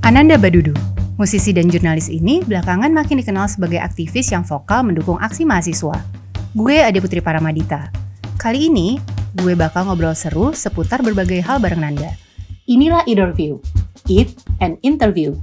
Ananda Badudu, musisi dan jurnalis ini belakangan makin dikenal sebagai aktivis yang vokal mendukung aksi mahasiswa. Gue Ade Putri Paramadita. Kali ini, gue bakal ngobrol seru seputar berbagai hal bareng Nanda. Inilah Interview, It and Interview.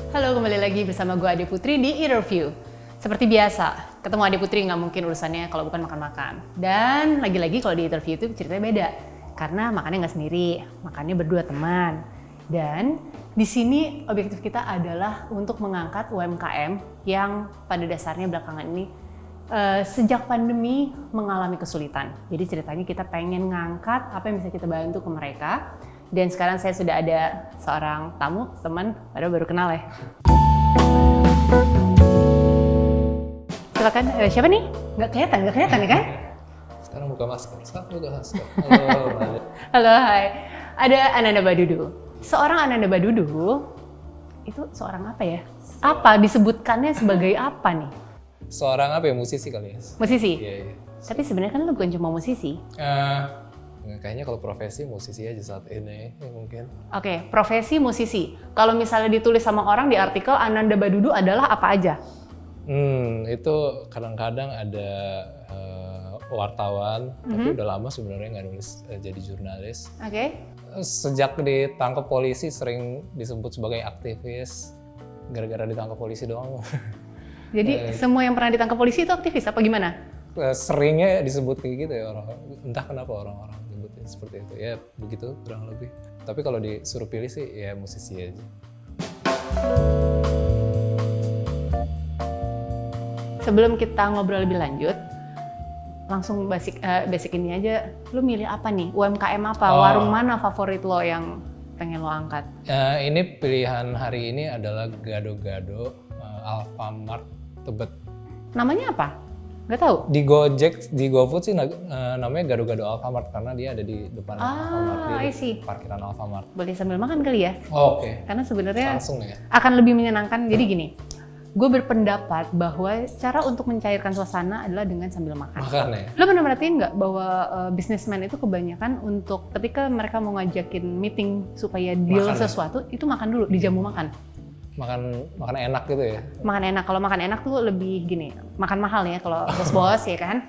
Halo, kembali lagi bersama gue Ade Putri di Interview. Seperti biasa, ketemu Ade Putri nggak mungkin urusannya kalau bukan makan-makan. Dan lagi-lagi kalau di interview itu ceritanya beda. Karena makannya nggak sendiri, makannya berdua teman. Dan di sini objektif kita adalah untuk mengangkat UMKM yang pada dasarnya belakangan ini sejak pandemi mengalami kesulitan. Jadi ceritanya kita pengen ngangkat apa yang bisa kita bantu ke mereka. Dan sekarang saya sudah ada seorang tamu, teman, padahal baru kenal ya. Silakan, siapa nih? Nggak kelihatan ya kan? Sekarang buka masker. Halo, hai. Ada Ananda Badudu. Seorang Ananda Badudu, itu seorang apa ya? Apa disebutkannya sebagai apa nih? Seorang apa ya, musisi kali ya? Musisi? Iya. Tapi sebenarnya kan lu bukan cuma musisi. Kayaknya kalau profesi musisi aja saat ini ya mungkin. Oke, profesi musisi. Kalau misalnya ditulis sama orang di artikel Ananda Badudu adalah apa aja? Itu kadang-kadang ada wartawan, tapi udah lama sebenarnya nggak nulis jadi jurnalis. Oke. Sejak ditangkap polisi sering disebut sebagai aktivis, gara-gara ditangkap polisi doang. Jadi semua yang pernah ditangkap polisi itu aktivis apa gimana? Seringnya disebut kayak gitu ya orang, entah kenapa orang-orang nyebutnya seperti itu. Ya begitu kurang lebih. Tapi kalau disuruh pilih sih ya musisi aja. Sebelum kita ngobrol lebih lanjut, langsung basic ini aja. Lu milih apa nih? UMKM apa? Warung mana favorit lo yang pengen lo angkat? Ini pilihan hari ini adalah Gado-Gado Alfamart Tebet. Namanya apa? Gak tahu. Di Gojek, di GoFood sih namanya Gado-Gado Alfamart karena dia ada di depan Alfamart, di parkiran Alfamart. Boleh sambil makan kali ya? Oke. Karena sebenarnya Langsung ya. akan lebih menyenangkan. Jadi gini, gue berpendapat bahwa cara untuk mencairkan suasana adalah dengan sambil makan. Makan ya? Lo pernah merhatiin nggak bahwa businessman itu kebanyakan untuk ketika mereka mau ngajakin meeting supaya deal makan sesuatu, itu makan dulu di jamu makan. Makan enak gitu ya? Makan enak. Kalau makan enak tuh lebih gini, makan mahal ya kalau bos-bos ya kan.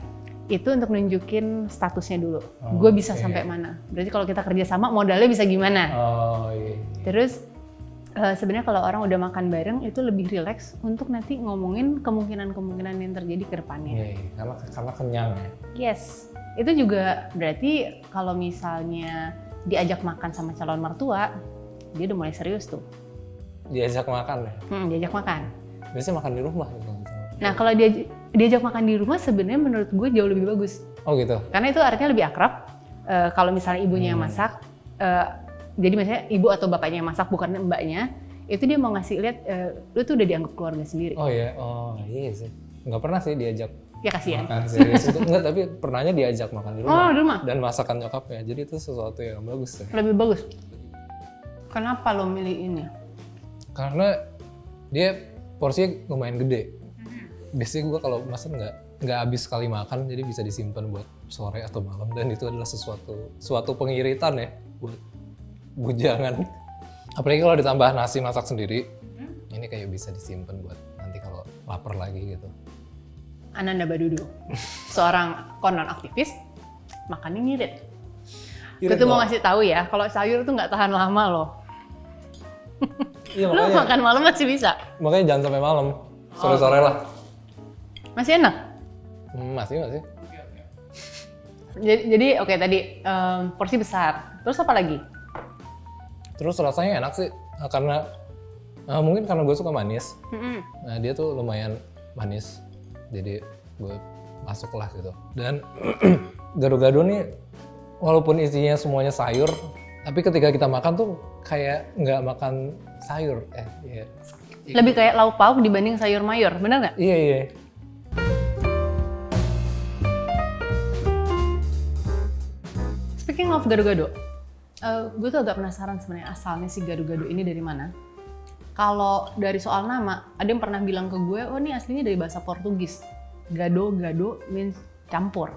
Itu untuk nunjukin statusnya dulu. Gue bisa sampai mana. Berarti kalau kita kerja sama modalnya bisa gimana. Oh iya. Terus sebenarnya kalau orang udah makan bareng itu lebih rileks untuk nanti ngomongin kemungkinan-kemungkinan yang terjadi ke depannya. Iya, karena kenyang ya. Yes. Itu juga berarti kalau misalnya diajak makan sama calon mertua, dia udah mulai serius tuh. Diajak makan ya? Diajak makan. Biasanya makan di rumah gitu. Nah kalau diajak makan di rumah sebenarnya menurut gue jauh lebih bagus. Oh gitu? Karena itu artinya lebih akrab. Kalau misalnya ibunya yang masak, jadi misalnya ibu atau bapaknya yang masak bukan mbaknya, itu dia mau ngasih lihat lu tuh udah dianggap keluarga sendiri. Oh iya sih. Nggak pernah sih diajak ya kasihan. makan serius itu. Enggak, tapi pernahnya diajak makan di rumah. Oh di rumah? Dan masakan nyokapnya, jadi itu sesuatu yang bagus ya. Lebih bagus. Kenapa lo milih ini? Karena dia porsinya lumayan gede. Biasanya gue kalau masak nggak habis sekali makan, jadi bisa disimpan buat sore atau malam, dan itu adalah suatu pengiritan ya buat bujangan. Apalagi kalau ditambah nasi masak sendiri, ini kayak bisa disimpan buat nanti kalau lapar lagi gitu. Ananda Badudu, seorang konon aktivis, makannya ngirit. Gue tuh mau ngasih tahu ya, kalau sayur tuh nggak tahan lama loh. Iya, Lo makan malam masih bisa? Makanya jangan sampai malam, sore-sore lah. Masih enak? Masih. Jadi oke, tadi porsi besar, terus apa lagi? Terus rasanya enak sih, karena mungkin karena gue suka manis. Nah dia tuh lumayan manis, jadi gue masuk lah gitu. Dan gado-gado nih, walaupun isinya semuanya sayur, tapi ketika kita makan tuh kayak nggak makan sayur. Iya. Lebih kayak lauk pauk dibanding sayur mayur, bener nggak? Iya. Speaking of gado-gado, gue tuh agak penasaran sebenarnya asalnya si gado-gado ini dari mana. Kalau dari soal nama, ada yang pernah bilang ke gue, oh ini aslinya dari bahasa Portugis. Gado-gado means campur.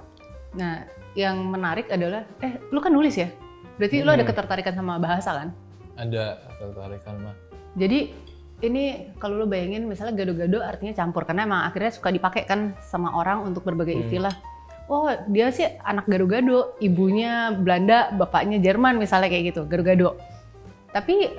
Nah, yang menarik adalah, lu kan nulis ya? Berarti lu ada ketertarikan sama bahasa kan? Ada ketertarikan mah. Jadi ini kalau lu bayangin misalnya gado-gado artinya campur, karena emang akhirnya suka dipakai kan sama orang untuk berbagai istilah. Oh, dia sih anak gado-gado, ibunya Belanda, bapaknya Jerman misalnya kayak gitu, gado-gado. Tapi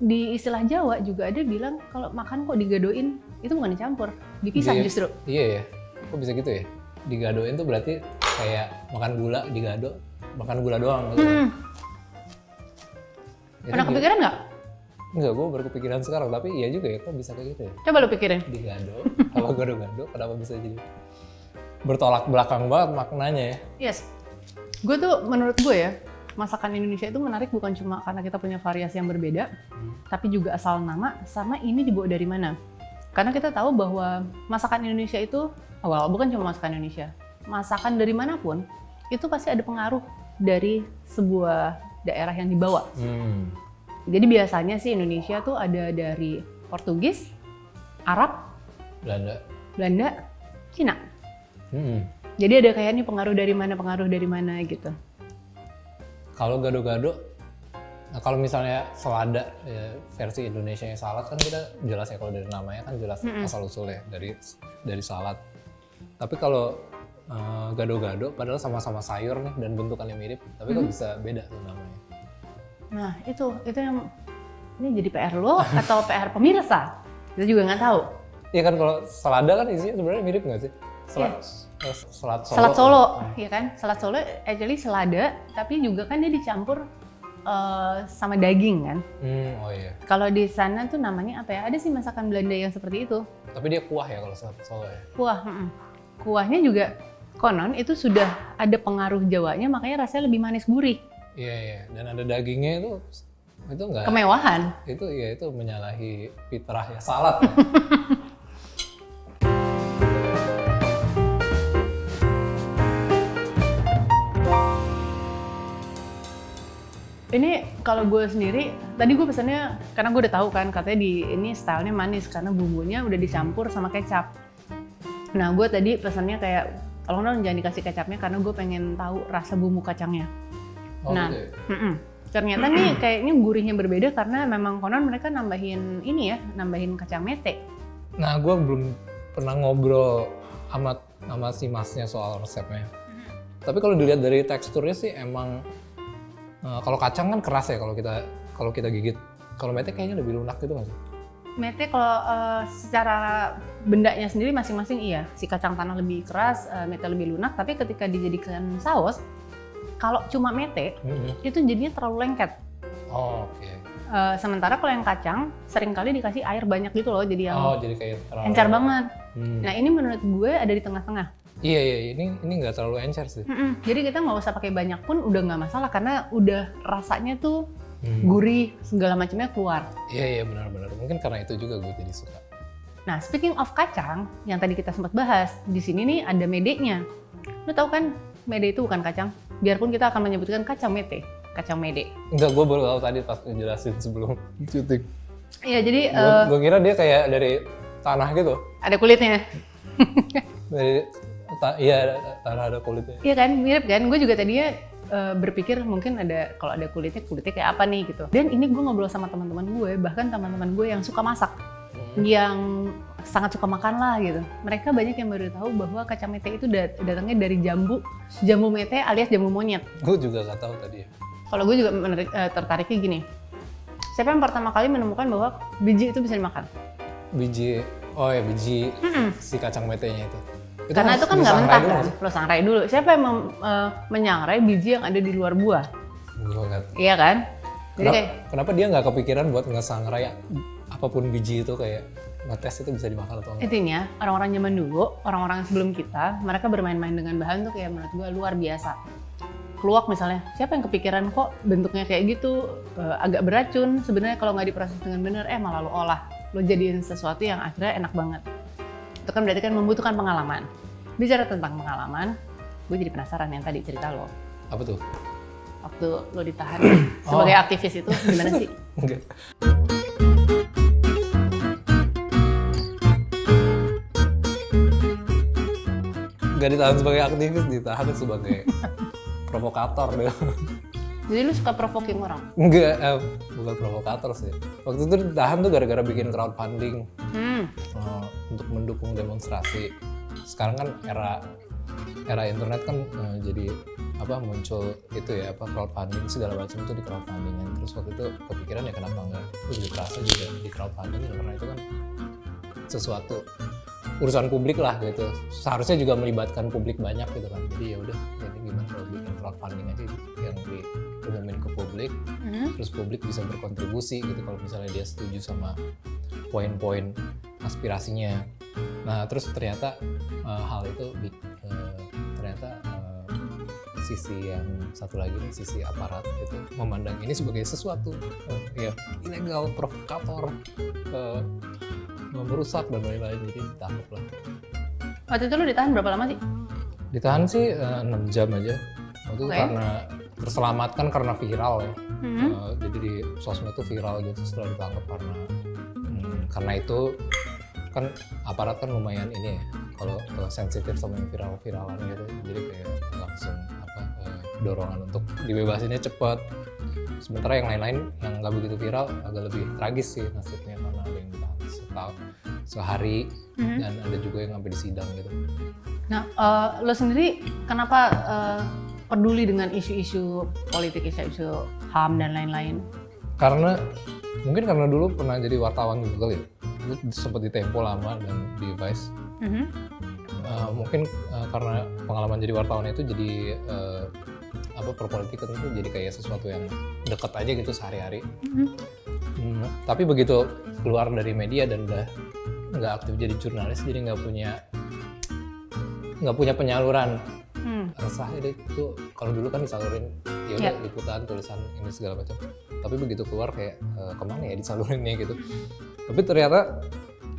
di istilah Jawa juga ada bilang kalau makan kok digadoin, itu bukan dicampur, dipisah justru. Iya ya, kok bisa gitu ya? Digadoin tuh berarti kayak makan gula digado, makan gula doang gitu. Pernah kepikiran nggak? Enggak, gue baru kepikiran sekarang, tapi iya juga ya, kok bisa kayak gitu ya? Coba lu pikirin. Digado, kalau gado-gado kenapa bisa jadi bertolak belakang banget maknanya ya? Yes, gue tuh menurut gue ya, masakan Indonesia itu menarik bukan cuma karena kita punya variasi yang berbeda, tapi juga asal nama sama ini dibawa dari mana. Karena kita tahu bahwa masakan Indonesia itu, bukan cuma masakan Indonesia, masakan dari manapun, itu pasti ada pengaruh dari sebuah daerah yang dibawa. Jadi biasanya sih Indonesia tuh ada dari Portugis, Arab, Belanda, Cina. Jadi ada kayak nih pengaruh dari mana gitu. Kalau gado-gado, nah kalau misalnya selada ya, versi Indonesianya salad kan kita jelas ya, kalau dari namanya kan jelas asal usulnya dari salad. Tapi kalau gado-gado padahal sama-sama sayur nih dan bentukannya mirip, tapi kok bisa beda tuh namanya? Nah itu yang ini jadi PR lo atau PR pemirsa? Kita juga nggak tahu. Iya kan, kalau selada kan isinya sebenarnya mirip nggak sih? Salad Solo, ya kan? Salad Solo actually selada, tapi juga kan dia dicampur sama daging kan? Oh iya. Kalau di sana tuh namanya apa ya? Ada sih masakan Belanda yang seperti itu. Tapi dia kuah ya kalau salad Solo ya? Kuahnya juga konon itu sudah ada pengaruh Jawanya, makanya rasanya lebih manis gurih. Iya. Dan ada dagingnya itu nggak? Kemewahan. Itu menyalahi fitrah ya salad. Ya. Ini kalau gue sendiri, tadi gue pesannya karena gue udah tahu kan katanya ini stylenya manis karena bumbunya udah dicampur sama kecap. Nah gue tadi pesannya kayak tolong dong jangan dikasih kecapnya karena gue pengen tahu rasa bumbu kacangnya. Ternyata nih kayaknya gurihnya berbeda karena memang konon mereka nambahin kacang mete. Nah gue belum pernah ngobrol sama si masnya soal resepnya. Tapi kalau dilihat dari teksturnya sih emang kalau kacang kan keras ya kalau kita gigit. Kalau mete kayaknya lebih lunak gitu nggak sih? Mete kalau secara bendanya sendiri masing-masing iya. Si kacang tanah lebih keras, mete lebih lunak. Tapi ketika dijadikan saus, kalau cuma mete itu jadinya terlalu lengket. Oh, oke. Sementara kalau yang kacang seringkali dikasih air banyak gitu loh, jadi yang jadi kayak terlalu encer banget. Nah ini menurut gue ada di tengah-tengah. Iya, ini nggak terlalu encer sih. Jadi kita nggak usah pakai banyak pun udah nggak masalah karena udah rasanya tuh gurih segala macamnya keluar. Iya benar-benar. Mungkin karena itu juga gue jadi suka. Nah speaking of kacang yang tadi kita sempat bahas, di sini nih ada medenya. Lo tau kan mede itu bukan kacang. Biarpun kita akan menyebutkan kacang mete, kacang mede. Enggak, gue baru tahu tadi pas ngejelasin sebelum syuting. Iya jadi. Gue kira dia kayak dari tanah gitu. Ada kulitnya. Tanah ada kulitnya. Iya kan, mirip kan. Gue juga tadinya berpikir mungkin kalau ada kulitnya kayak apa nih gitu. Dan ini gue ngobrol sama teman-teman gue, bahkan teman-teman gue yang suka masak, yang sangat suka makan lah gitu. Mereka banyak yang baru tahu bahwa kacang mete itu datangnya dari jambu mete alias jambu monyet. Gue juga nggak tahu tadi ya. Kalau gue juga tertariknya gini. Siapa yang pertama kali menemukan bahwa biji itu bisa dimakan? Biji si kacang metenya itu. Karena itu kan nggak mentah kan, lo sangrai dulu. Siapa yang menyangrai biji yang ada di luar buah? Gue nggak. Iya kan? Jadi kenapa dia nggak kepikiran buat ngesangrai apapun biji itu kayak ngetes itu bisa dimakan atau enggak? Intinya orang-orang zaman dulu, orang-orang sebelum kita, mereka bermain-main dengan bahan tuh kayak menurut gue luar biasa. Keluak misalnya, siapa yang kepikiran kok bentuknya kayak gitu, agak beracun. Sebenarnya kalau nggak diproses dengan benar, malah lo olah, lo jadiin sesuatu yang akhirnya enak banget. Itu kan berarti kan membutuhkan pengalaman. Bicara tentang pengalaman, gue jadi penasaran yang tadi cerita lo. Apa tuh? Waktu lo ditahan sebagai aktivis itu gimana sih? Enggak. Nggak ditahan sebagai aktivis, ditahan sebagai provokator deh. Jadi lu suka provoking orang? Enggak, bukan provokator sih. Waktu itu ditahan tuh gara-gara bikin crowdfunding untuk mendukung demonstrasi. Sekarang kan era internet kan jadi muncul itu ya crowdfunding segala macam itu di crowdfundingin. Terus waktu itu kepikiran ya kenapa nggak lebih terasa juga di crowdfunding karena itu kan sesuatu urusan publik lah gitu. Seharusnya juga melibatkan publik banyak gitu kan. Jadi ya udah, jadi gimana kalau bikin crowdfunding aja yang diumumin ke publik, terus publik bisa berkontribusi gitu kalau misalnya dia setuju sama poin-poin aspirasinya. Nah terus ternyata hal itu ternyata sisi yang satu lagi nih, sisi aparat itu memandang ini sebagai sesuatu ya ilegal, provokator, merusak dan lain-lain, jadi ditangkap lah. Waktu itu lu ditahan berapa lama sih? Ditahan sih 6 jam aja. Waktu itu karena terselamatkan karena viral ya. Jadi di sosmed tuh viral gitu setelah ditangkap karena itu kan aparat kan lumayan ini ya, kalau sensitif sama yang viral-viralan gitu, jadi kayak langsung dorongan untuk dibebasinnya cepat. Sementara yang lain-lain yang nggak begitu viral agak lebih tragis sih nasibnya, karena ada yang ditahan sehari dan ada juga yang sampai disidang gitu. Nah, lo sendiri kenapa peduli dengan isu-isu politik, isu-isu HAM dan lain-lain? Karena dulu pernah jadi wartawan juga kali ya. Gue sempat di Tempo lama dan di Vice. Mungkin karena pengalaman jadi wartawan itu jadi perpolitikan itu jadi kayak sesuatu yang dekat aja gitu sehari-hari. Tapi begitu keluar dari media dan udah nggak aktif jadi jurnalis, jadi nggak punya penyaluran. Resah itu kalau dulu kan disalurin ya udah liputan, tulisan ini segala macam. Tapi begitu keluar kayak kemana ya disalurinnya gitu. Tapi ternyata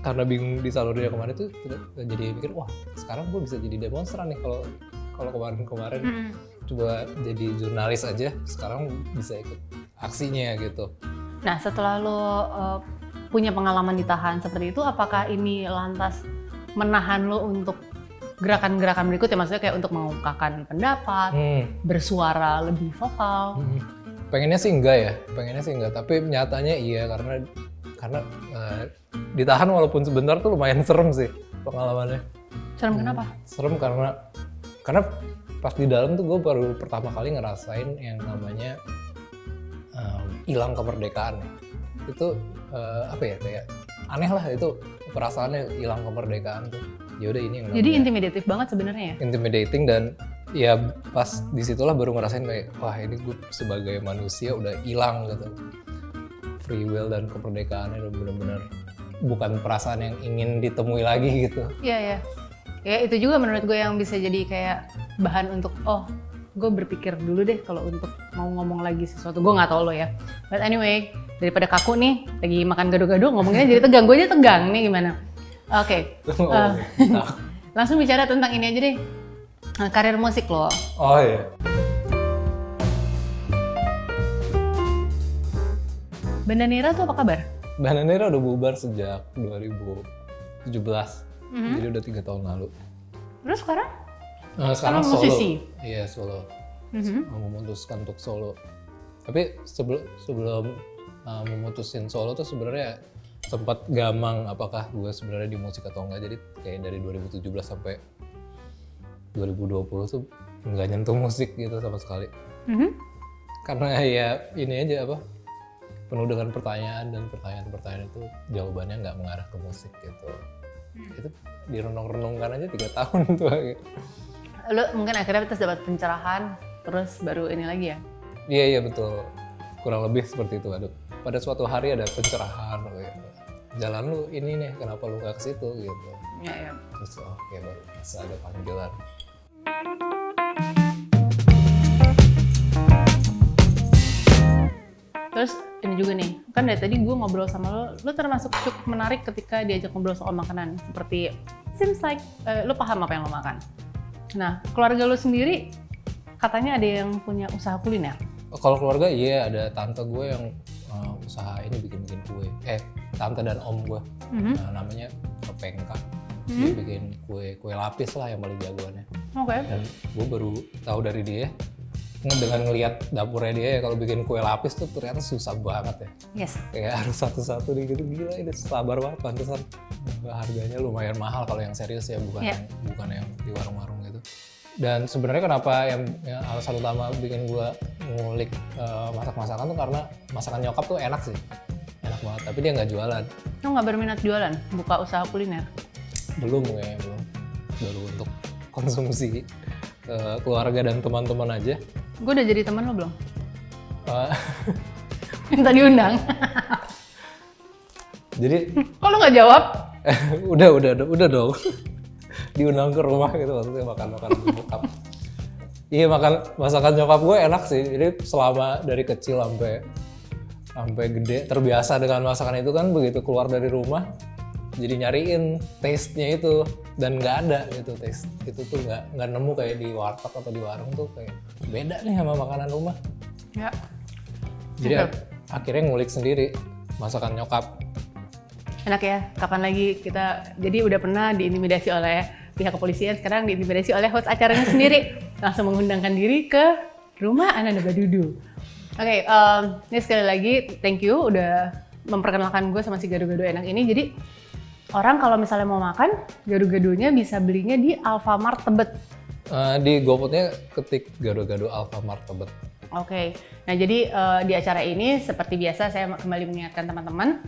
karena bingung disalurinnya kemana itu jadi mikir, wah sekarang gue bisa jadi demonstran nih kalau kemarin coba jadi jurnalis aja, sekarang bisa ikut aksinya gitu. Nah setelah lo punya pengalaman ditahan seperti itu, apakah ini lantas menahan lo untuk gerakan-gerakan berikutnya, maksudnya kayak untuk mengungkapkan pendapat, bersuara lebih vokal? Pengennya sih enggak, tapi nyatanya iya karena ditahan walaupun sebentar tuh lumayan serem sih pengalamannya. Serem kenapa? Serem karena pas di dalam tuh gue baru pertama kali ngerasain yang namanya hilang kemerdekaan. Itu kayak aneh lah itu perasaannya, hilang kemerdekaan tuh. Ya udah ini yang jadi intimidatif banget sebenarnya ya? Intimidating, dan ya pas disitulah baru ngerasain kayak wah ini gue sebagai manusia udah hilang gitu. Free will dan kemerdekaannya udah benar-benar bukan perasaan yang ingin ditemui lagi gitu. Iya. Ya itu juga menurut gue yang bisa jadi kayak bahan untuk gue berpikir dulu deh kalau untuk mau ngomong lagi sesuatu. Gue nggak tahu lo ya. But anyway, daripada kaku nih, lagi makan gado-gado ngomonginnya jadi tegang. Gue aja tegang nih gimana? Oke. Langsung bicara tentang ini aja deh. Karir musik lo. Oh iya. Bandanera tuh apa kabar? Bandanera udah bubar sejak 2017. Jadi udah 3 tahun lalu. Terus sekarang? Sekarang solo. Musisi? Iya solo. Memutuskan untuk solo. Tapi sebelum memutusin solo tuh sebenarnya sempat gamang apakah gue sebenarnya di musik atau enggak. Jadi kayak dari 2017 sampai 2020 tuh nggak nyentuh musik gitu sama sekali. Karena ya ini aja penuh dengan pertanyaan, dan pertanyaan itu jawabannya nggak mengarah ke musik gitu. Itu direnung-renungkan aja 3 tahun tuh. Lo mungkin akhirnya terus dapat pencerahan, terus baru ini lagi ya? Iya betul, kurang lebih seperti itu. Pada suatu hari ada pencerahan gitu. Jalan lu ini nih, kenapa lu nggak ke situ gitu. Iya. Terus baru bisa ada panggilan. Terus ini juga nih, kan dari tadi gue ngobrol sama lo termasuk cukup menarik ketika diajak ngobrol soal makanan. Seperti, seems like lo paham apa yang lo makan. Nah, keluarga lo sendiri katanya ada yang punya usaha kuliner. Kalau keluarga iya, ada tante gue yang usaha ini bikin kue. Tante dan om gue, namanya Pengka. Dia bikin kue lapis lah yang paling jagoannya. Oke. Dan gue baru tahu dari dia dengan ngelihat dapurnya dia ya, kalau bikin kue lapis tuh ternyata susah banget ya. Yes. Kayak harus satu-satu nih gitu, gila ini sabar banget, pantesan harganya lumayan mahal kalau yang serius ya, bukan yang di warung-warung gitu. Dan sebenarnya kenapa yang alasan utama bikin gue ngulik masak-masakan tuh karena masakan nyokap tuh enak sih, enak banget, tapi dia nggak jualan. Lo nggak berminat jualan, buka usaha kuliner? Belum, baru untuk konsumsi keluarga dan teman-teman aja. Gue udah jadi teman lo belum? Uh, Minta diundang. Jadi Kok lo nggak jawab? udah dong. Diundang ke rumah gitu, maksudnya makan bokap. Iya, masakan nyokap gue enak sih. Jadi selama dari kecil sampai gede terbiasa dengan masakan itu kan, begitu keluar dari rumah jadi nyariin taste-nya itu, dan nggak ada gitu taste itu tuh nggak nemu kayak di warteg atau di warung tuh, kayak beda nih sama makanan rumah. Ya. Jadi akhirnya ngulik sendiri masakan nyokap. Enak ya, kapan lagi kita, jadi udah pernah diintimidasi oleh pihak kepolisian, sekarang diintimidasi oleh host acaranya sendiri. Langsung mengundangkan diri ke rumah Ananda Badudu. Oke, ini sekali lagi thank you udah memperkenalkan gue sama si gado-gado enak ini. Jadi orang kalau misalnya mau makan, gado-gadonya bisa belinya di Alfamart Tebet. Di GoFoodnya ketik gado-gado Alfamart Tebet. Oke, nah jadi di acara ini seperti biasa saya kembali mengingatkan teman-teman,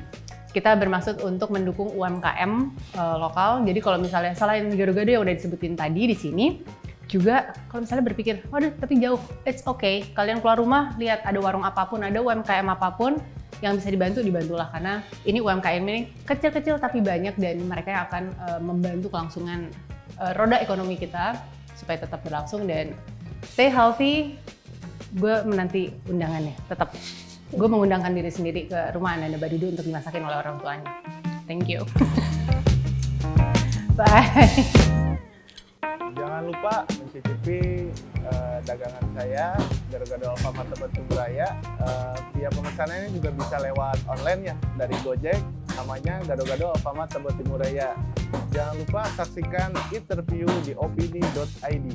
kita bermaksud untuk mendukung UMKM lokal. Jadi kalau misalnya selain gado-gado yang udah disebutin tadi di sini, juga kalau misalnya berpikir, waduh tapi jauh, it's okay. Kalian keluar rumah, lihat ada warung apapun, ada UMKM apapun yang bisa dibantulah. Karena ini UMKM ini kecil-kecil tapi banyak, dan mereka yang akan membantu kelangsungan roda ekonomi kita supaya tetap berlangsung dan stay healthy. Gue menanti undangannya, tetap. Gue mengundangkan diri sendiri ke rumah Ananda Badudu untuk dimasakin oleh orang tuanya. Thank you. Bye. Jangan lupa mencicipi dagangan saya, Gado-Gado Alfamart Tebet Timuraya. Via pemesanannya juga bisa lewat online ya, dari Gojek, namanya Gado-Gado Alfamart Tebet Timuraya. Jangan lupa saksikan interview di opini.id.